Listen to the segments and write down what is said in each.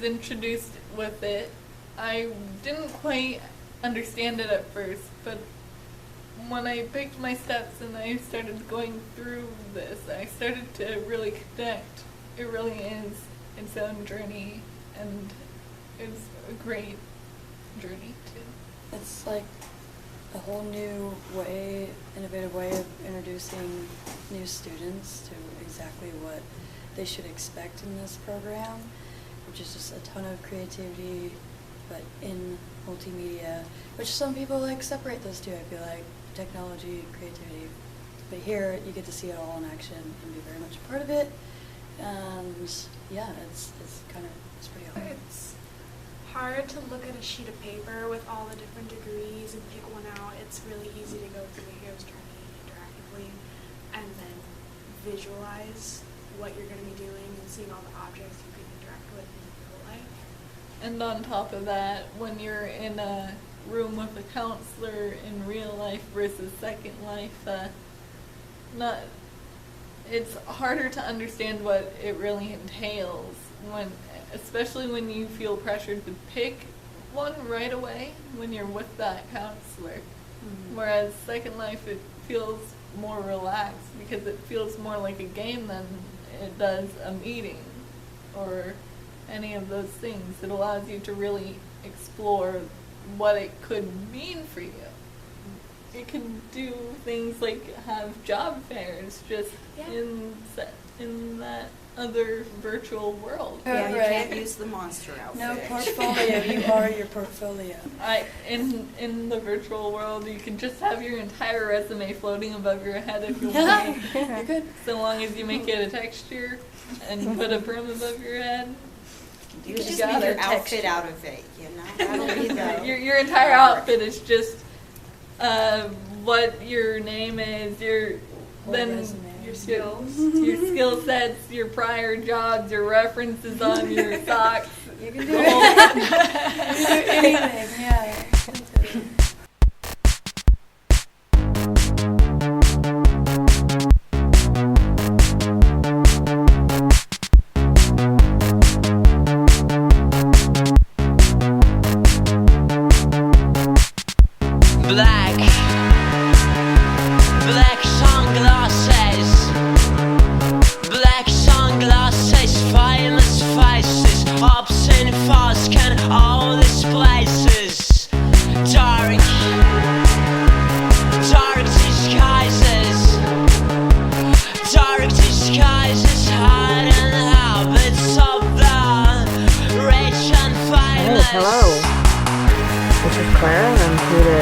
introduced with it, I didn't quite understand it at first, but when I picked my steps and I started going through this, I started to really connect. It really is its own journey, and it's a great journey too. It's like a whole new way, innovative way of introducing new students to exactly what they should expect in this program, which is just a ton of creativity, but in multimedia, which some people like separate those two. I feel like technology, creativity, but here you get to see it all in action and be very much a part of it. And yeah, it's pretty awesome. It's hard to look at a sheet of paper with all the different degrees and pick one out. It's really easy to go through the hero's journey interactively and then visualize what you're going to be doing and seeing all the objects you can interact with in real life. And on top of that, when you're in a room with a counselor in real life versus Second Life, it's harder to understand what it really entails, especially when you feel pressured to pick one right away when you're with that counselor. Mm-hmm. Whereas Second Life, it feels more relaxed because it feels more like a game than it does a meeting or any of those things. It allows you to really explore what it could mean for you. It can do things like have job fairs just in that other virtual world. Yeah, you can't use the monster outfit. No portfolio. You are your portfolio. In the virtual world, you can just have your entire resume floating above your head if you want. You're good. So long as you make it a texture and put a brim above your head. You can just make your outfit out of it, you know? That'll be the your entire outfit is just what your name is, your skills, your skill sets, your prior jobs, your references on your socks. You can do it. You can do anything, yeah. Hello, this is Clara, and I'm here to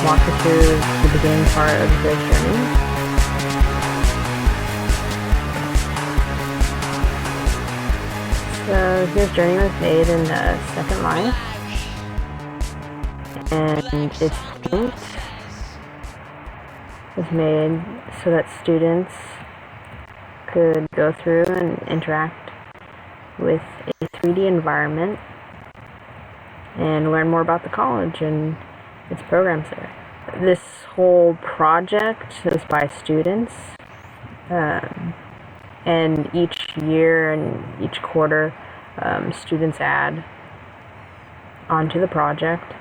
walk you through the beginning part of the journey. So his journey was made in Second Life, and its point was made so that students could go through and interact with a 3D environment and learn more about the college and its programs there. This whole project is by students, and each year and each quarter, students add onto the project.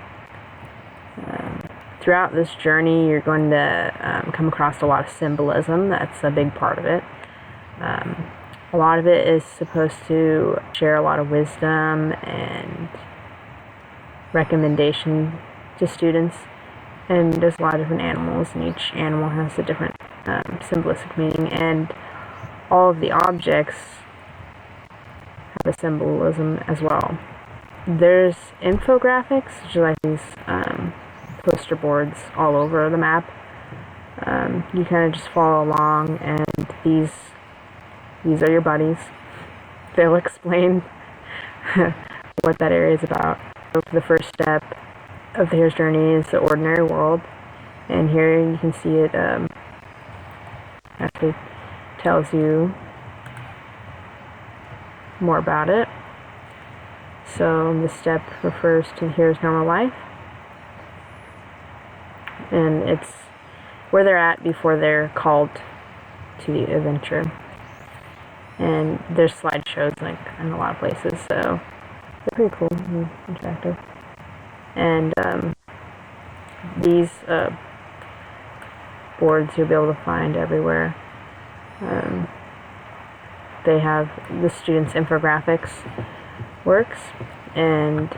Throughout this journey, you're going to come across a lot of symbolism. That's a big part of it. A lot of it is supposed to share a lot of wisdom and recommendation to students, and there's a lot of different animals, and each animal has a different symbolistic meaning, and all of the objects have a symbolism as well. There's infographics, which are like these poster boards all over the map. You kind of just follow along, and these are your buddies. They'll explain what that area is about. So the first step of the hero's journey is the ordinary world, and here you can see it actually tells you more about it. So this step refers to the hero's normal life, and it's where they're at before they're called to the adventure. And there's slideshows like in a lot of places, so they're pretty cool and interactive. And these boards you'll be able to find everywhere. They have the students' infographics works, and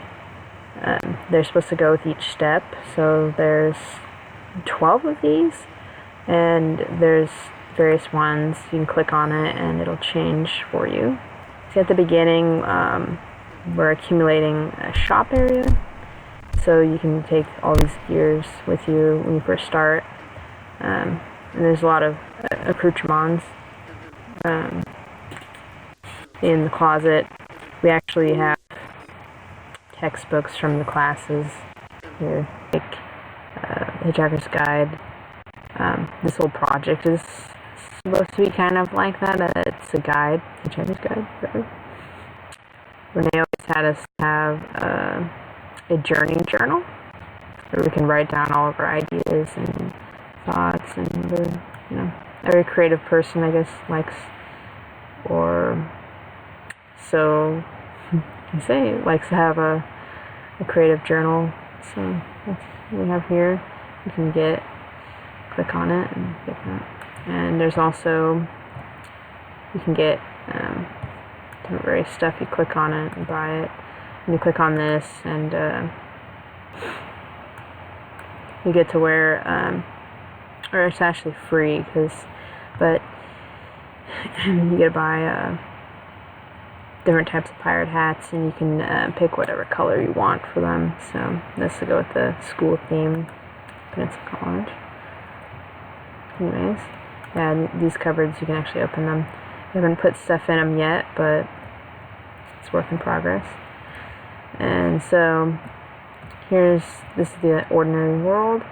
they're supposed to go with each step. So there's 12 of these, and there's various ones. You can click on it and it'll change for you. See, at the beginning, we're accumulating a shop area, so you can take all these gears with you when you first start. And there's a lot of accoutrements. In the closet, we actually have textbooks from the classes here, like Hitchhiker's Guide. This whole project is supposed to be kind of like that. It's a guide, Hitchhiker's Guide. Renne always had us have a journey journal where we can write down all of our ideas and thoughts, and every creative person, I guess, likes, or so I say, likes to have a creative journal. So that's what we have here. You can click on it and get that. And there's also, you can get different various stuff. You click on it and buy it. And you click on this, and you get to wear, or it's actually free, but you get to buy different types of pirate hats, and you can pick whatever color you want for them. So this will go with the school theme, Peninsula College. Anyways, yeah, these cupboards, you can actually open them. I haven't put stuff in them yet, but it's work in progress. And so this is the ordinary world.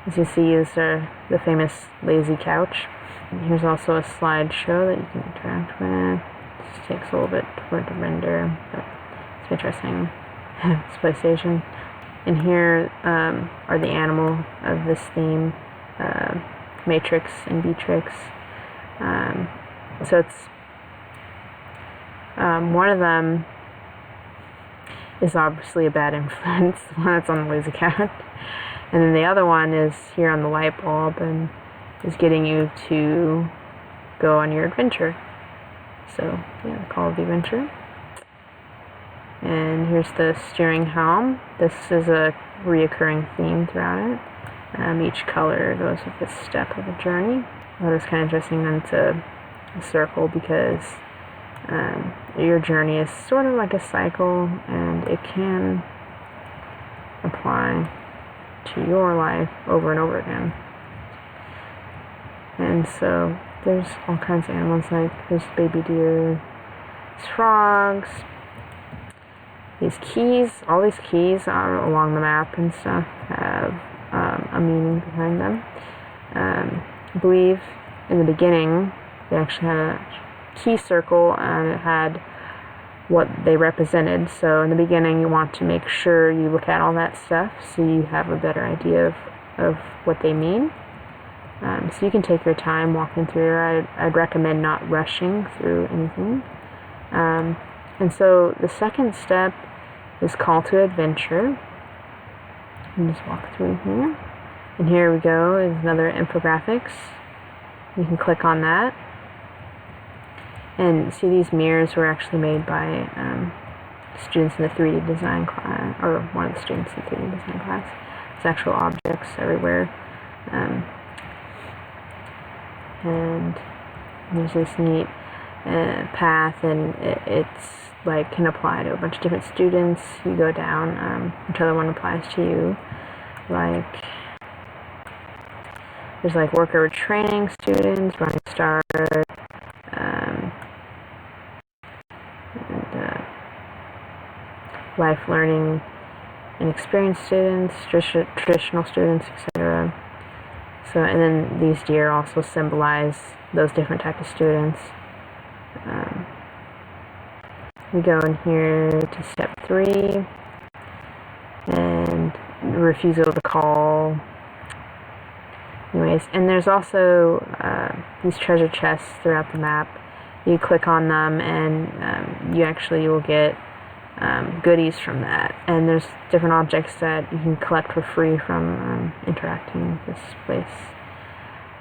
As you see, these are the famous lazy couch. And here's also a slideshow that you can interact with. It takes a little bit for it to render, but it's interesting. It's PlayStation. And here are the animal of this theme, Matrix and Beatrix. So it's one of them is obviously a bad influence, the one that's on the lazy couch. And then the other one is here on the light bulb and is getting you to go on your adventure. So, yeah, the call of the adventure. And here's the steering helm. This is a reoccurring theme throughout it. Each color goes with this step of a journey. That is kind of interesting. Then it's a circle because your journey is sort of like a cycle, and it can apply to your life over and over again. And so there's all kinds of animals, like there's baby deer, there's frogs, these keys. All these keys are along the map and stuff have a meaning behind them. I believe in the beginning they actually had a key circle and it had what they represented. So in the beginning you want to make sure you look at all that stuff so you have a better idea of what they mean. So you can take your time walking through. I'd recommend not rushing through anything. And so the second step is call to adventure. And just walk through here. And here we go, is another infographics. You can click on that. And see, these mirrors were actually made by students in the 3D design class, or one of the students in the 3D design class. There's actual objects everywhere. And there's this neat path, and it's like can apply to a bunch of different students. You go down, whichever one applies to you. Like there's like worker training students, running start, and life learning and experienced students, traditional students, etc. So, and then these deer also symbolize those different types of students. We go in here to step 3, and refusal to call. Anyways, and there's also these treasure chests throughout the map. You click on them, and you actually will get goodies from that. And there's different objects that you can collect for free from interacting with this place.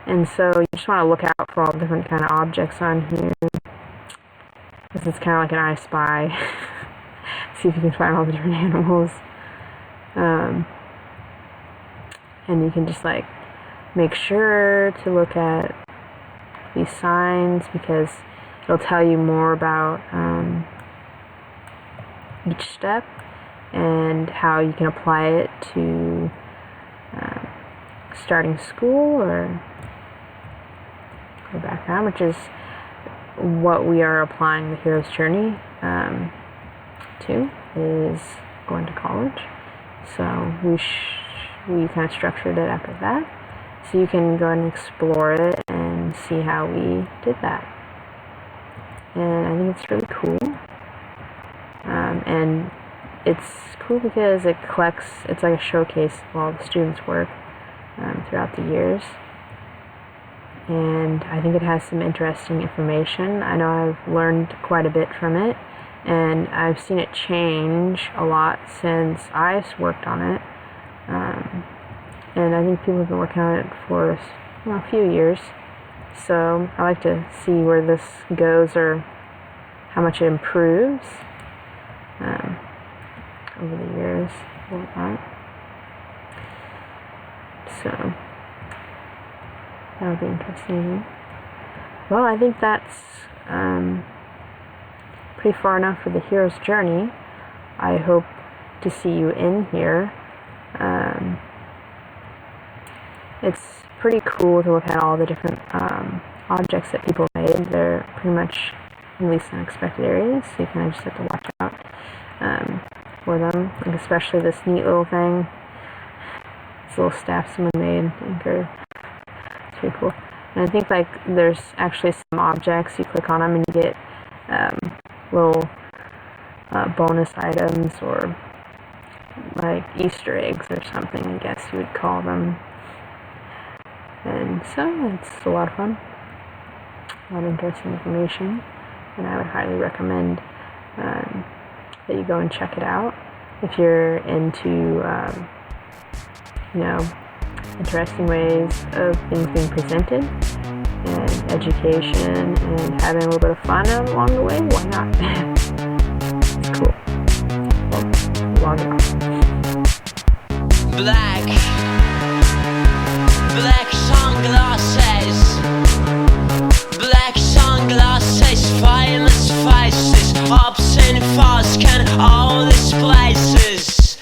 And so you just want to look out for all the different kind of objects on here. This is kind of like an I Spy. See if you can find all the different animals. And you can just like make sure to look at these signs because it'll tell you more about each step and how you can apply it to starting school or background, which is what we are applying the hero's journey to, is going to college. So we kind of structured it after that. So you can go and explore it and see how we did that. And I think it's really cool. And it's cool because it collects, it's like a showcase of all the students' work throughout the years. And I think it has some interesting information. I know I've learned quite a bit from it, and I've seen it change a lot since I worked on it. And I think people have been working on it for a few years. So I like to see where this goes or how much it improves over the years. So that'll be interesting. Well, I think that's pretty far enough for the hero's journey. I hope to see you in here. It's pretty cool to look at all the different objects that people made. They're pretty much released in unexpected areas, so you kind of just have to watch out for them. Like especially this neat little thing. This little staff someone made. I think it's pretty cool. And I think like there's actually some objects, you click on them and you get little bonus items or like Easter eggs or something, I guess you would call them. And so it's a lot of fun, a lot of interesting information, and I would highly recommend that you go and check it out if you're into interesting ways of things being presented and education and having a little bit of fun along the way. Why not? It's cool. Well, log it off. Black sunglasses, famous faces, obscene thoughts can all these places.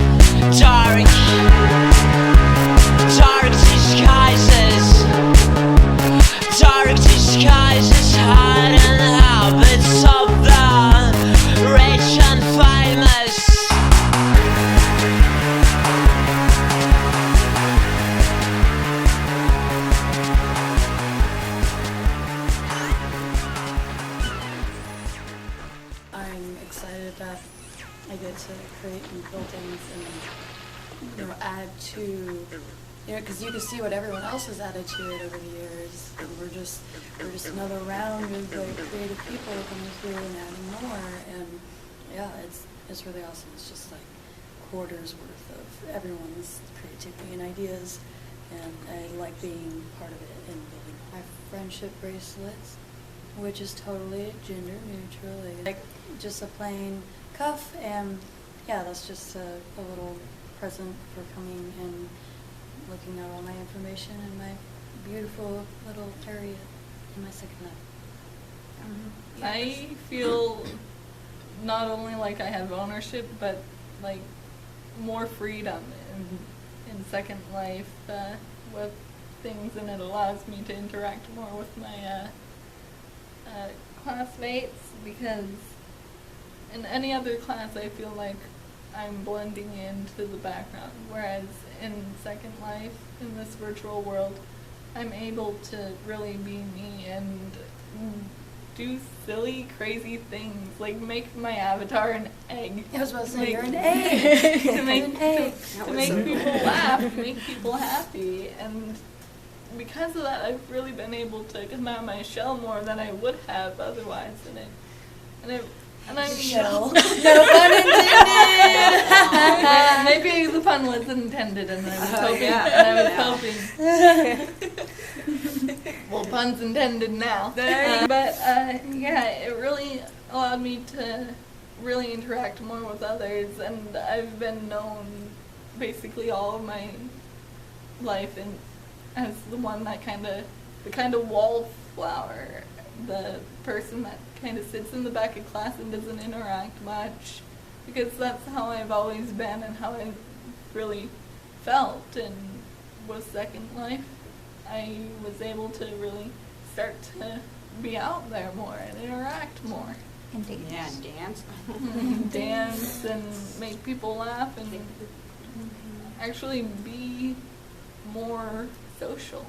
Dark disguises, hiding habits of the rich and famous. I'm excited that I get to create and build things and add to, because you can see what everyone else has added to it over the years. And we're just another round of like creative people coming through and adding more. And yeah, it's really awesome. It's just like quarters worth of everyone's creativity and ideas, and I like being part of it and building my friendship bracelets, which is totally gender neutral, like just a plain cuff, and yeah, that's just a little present for coming and looking at all my information in my beautiful little area in my second life. I feel not only like I have ownership, but like more freedom in Second Life with things, and it allows me to interact more with my classmates, because in any other class I feel like I'm blending into the background, whereas in Second Life, in this virtual world, I'm able to really be me and do silly, crazy things, like make my avatar an egg. I was about to say, you're an egg! to make people laugh, to make people happy, and because of that, I've really been able to come out of my shell more than I would have otherwise, and it And I'm No. No pun intended. Maybe the pun was intended, and I was hoping. yeah. And I was hoping. Well, pun's intended now. But yeah, it really allowed me to really interact more with others, and I've been known basically all of my life as the one that the kind of wallflower, the person that kind of sits in the back of class and doesn't interact much, because that's how I've always been and how I really felt. And with Second Life, I was able to really start to be out there more and interact more. And dance. Dance and make people laugh and actually be more social.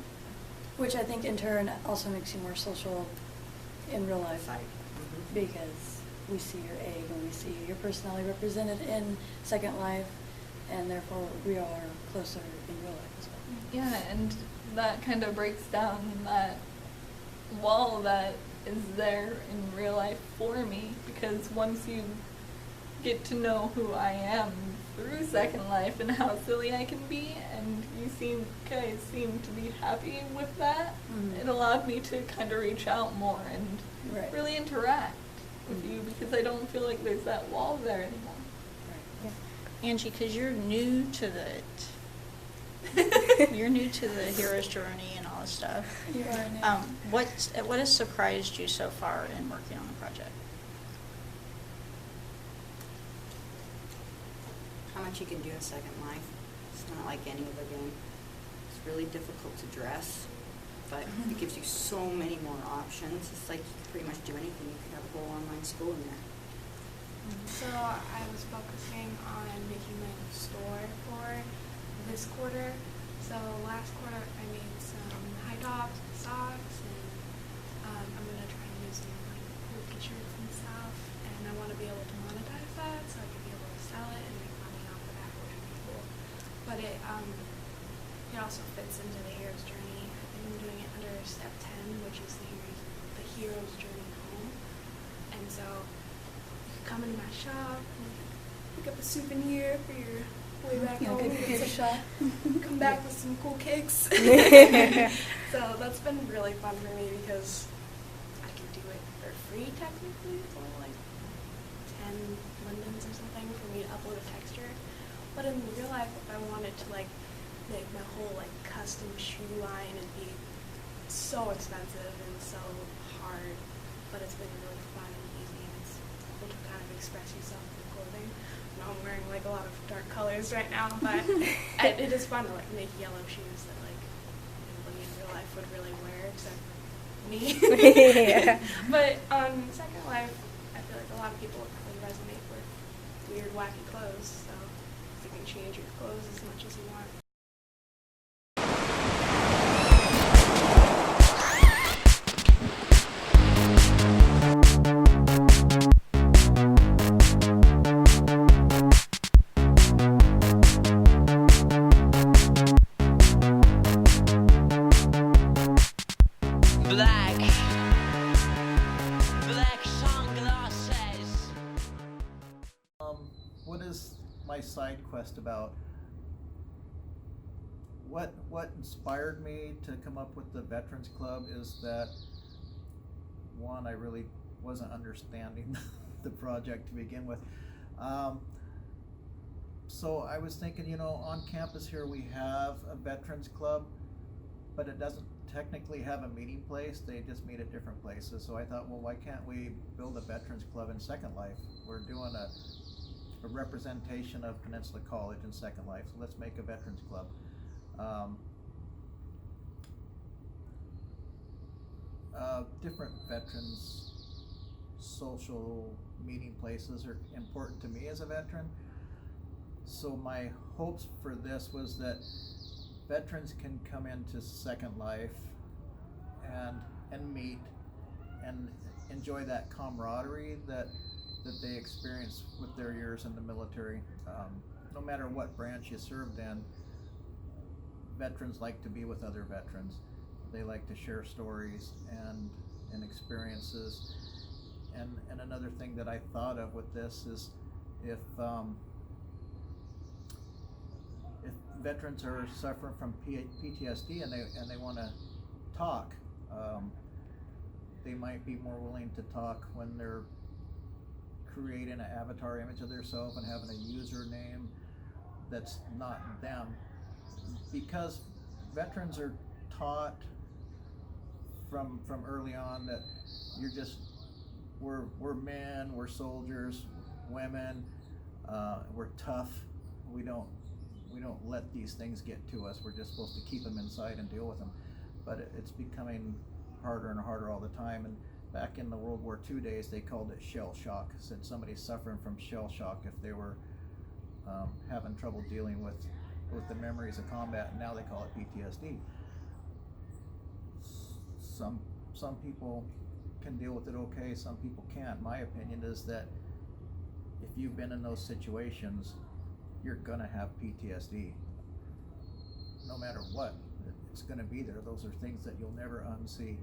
Which I think in turn also makes you more social in real life, because we see your egg and we see your personality represented in Second Life, and therefore we are closer in real life as well. Yeah, and that kind of breaks down that wall that is there in real life for me, because once you get to know who I am through Second Life and how silly I can be, and you guys seem to be happy with that, it allowed me to kind of reach out more and really interact with you, because I don't feel like there's that wall there anymore. Angie, because you're new to you're new to the hero's journey and all this stuff. You are now. What has surprised you so far in working on the project? How much you can do in Second Life. It's not like any other game. It's really difficult to dress, but it gives you so many more options. It's like you can pretty much do anything. You could have a whole online school in there. So I was focusing on making my store for this quarter. So last quarter I made some high tops and socks, and I'm going to try and use some like cool t-shirts and stuff, and I want to be able to monetize that so I can be able to sell it and make money off of that, which would be cool. But it also fits into the hero's journey. I think I'm doing it under step 10, which is the hero's journey home. And so you can come into my shop and pick up a souvenir for your way back home. Come back with some cool kicks. So that's been really fun for me because I can do it for free technically. It's only like 10 lindens or something for me to upload a texture. But in real life, if I wanted to like make my whole like custom shoe line, it'd be so expensive and so hard. But it's been really fun and easy, and it's cool to kind of express yourself through clothing. I'm wearing like a lot of dark colors right now, but it is fun to like make yellow shoes that like nobody in real life would really wear except me. But on Second Life, I feel like a lot of people would probably resonate with weird, wacky clothes. So you can change your clothes as much as you want. Black sunglasses. What is my side quest about? What inspired me to come up with the Veterans Club is that, one, I really wasn't understanding the project to begin with. So I was thinking, on campus here we have a Veterans Club, but it doesn't technically have a meeting place. They just meet at different places. So I thought, well, why can't we build a Veterans Club in Second Life? We're doing a representation of Peninsula College in Second Life, so let's make a Veterans Club. Different veterans social meeting places are important to me as a veteran. So my hopes for this was that veterans can come into Second Life and meet and enjoy that camaraderie that they experience with their years in the military. No matter what branch you served in, veterans like to be with other veterans. They like to share stories and experiences, And another thing that I thought of with this is if veterans are suffering from PTSD and they want to talk, they might be more willing to talk when they're creating an avatar image of themselves and having a username that's not them, because veterans are taught from early on that we're men, we're soldiers, women, we're tough. We don't let these things get to us. We're just supposed to keep them inside and deal with them. But it's becoming harder and harder all the time. And back in the World War II days, they called it shell shock. Said somebody's suffering from shell shock if they were having trouble dealing with the memories of combat. And now they call it PTSD. Some people can deal with it okay. Some people can't. My opinion is that if you've been in those situations, you're gonna have PTSD. No matter what, it's gonna be there. Those are things that you'll never unsee.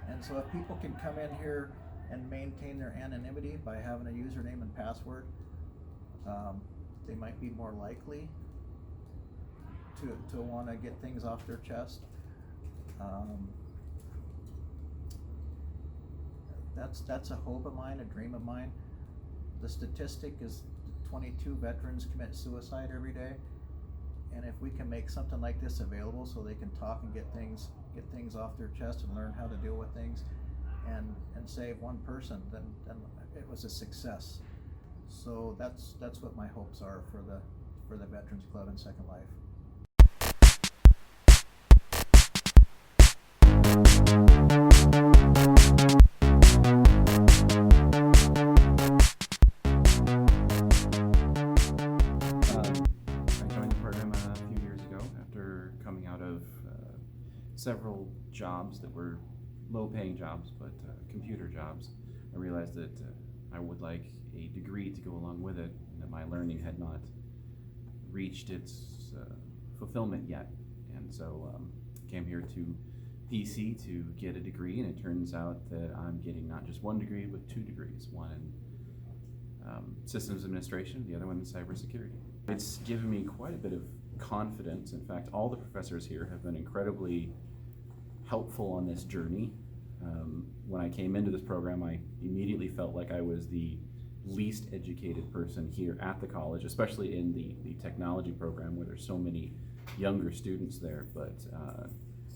And so if people can come in here and maintain their anonymity by having a username and password, they might be more likely to want to get things off their chest. That's a hope of mine, a dream of mine. The statistic is 22 veterans commit suicide every day, and if we can make something like this available so they can talk and get things off their chest and learn how to deal with things, and save one person, then it was a success. So that's what my hopes are for the Veterans Club and Second Life. Several jobs that were low-paying jobs, but computer jobs. I realized that I would like a degree to go along with it, and that my learning had not reached its fulfillment yet. And so came here to PC to get a degree, and it turns out that I'm getting not just one degree, but 2 degrees. One in systems administration, the other one in cybersecurity. It's given me quite a bit of confidence. In fact, all the professors here have been incredibly helpful on this journey. When I came into this program, I immediately felt like I was the least educated person here at the college, especially in the technology program where there's so many younger students there. But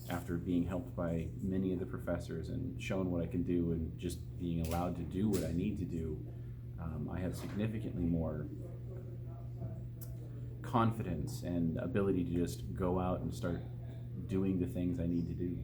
after being helped by many of the professors and shown what I can do and just being allowed to do what I need to do, I have significantly more confidence and ability to just go out and start doing the things I need to do.